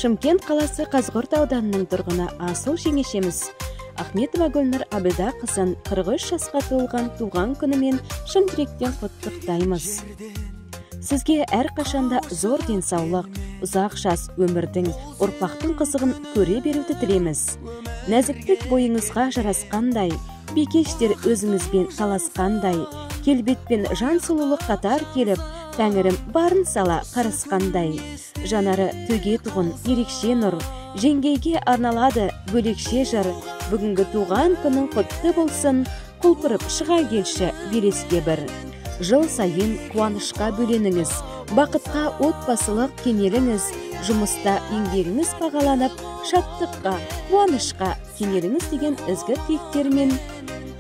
Шымкент қаласы Қазығұрт ауданының тұрғыны Асыл жеңешеміз Ахметова Гүлнұр Абдақызын 43 жасқа толған туған күнімен шын жүректен құттықтаймыз. Сізге әрқашанда зор денсаулық, ұзақ жас өмірдің, ұрпақтың қызығын көре беруді тілейміз. Нәзіктік бойыңызға жарасқандай, бикештер өзіңізбен таласқандай, келбетпен жан сұлулық қатар келіп, тәңірім барын сала қарасқандай. Жанары төге тұғын ерекше нұр, жеңгейге арналады бөлекше жыр. Бүгінгі туған күнің құтты болсын, құлпырып шыға келші белеске бір. Жыл сайын қуанышқа бөленіңіз, бақытқа отбасылық кенеліңіз, жұмыста еңбегіңіз бағаланып, шаттыққа, қуанышқа кенеліңіз деген ізгі тілектермен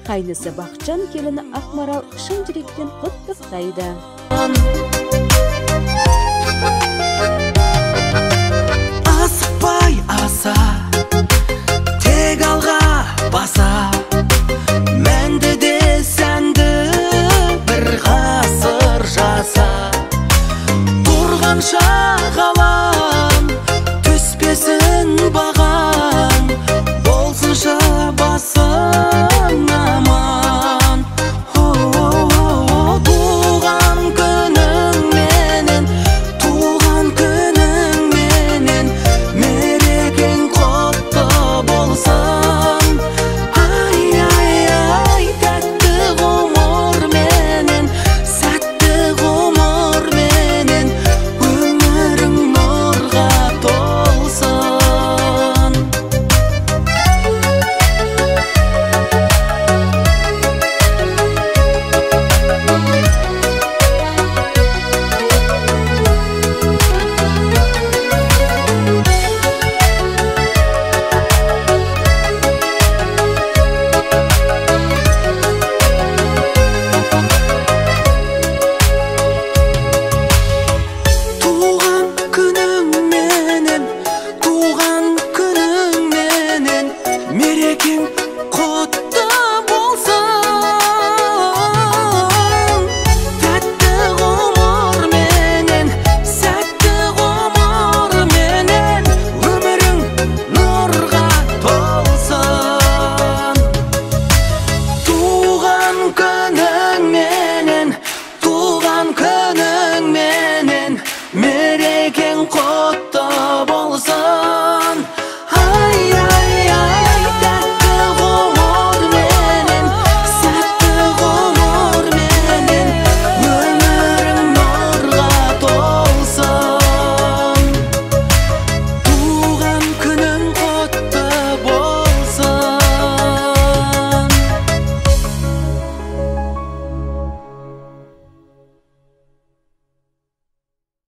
қайнысы Бақытжан келіні Ақмарал шын жүректен құттықтайды. Асықпай аса, тек алға баса, мәнді де сәнді бір ғасыр жаса, тұрған шаға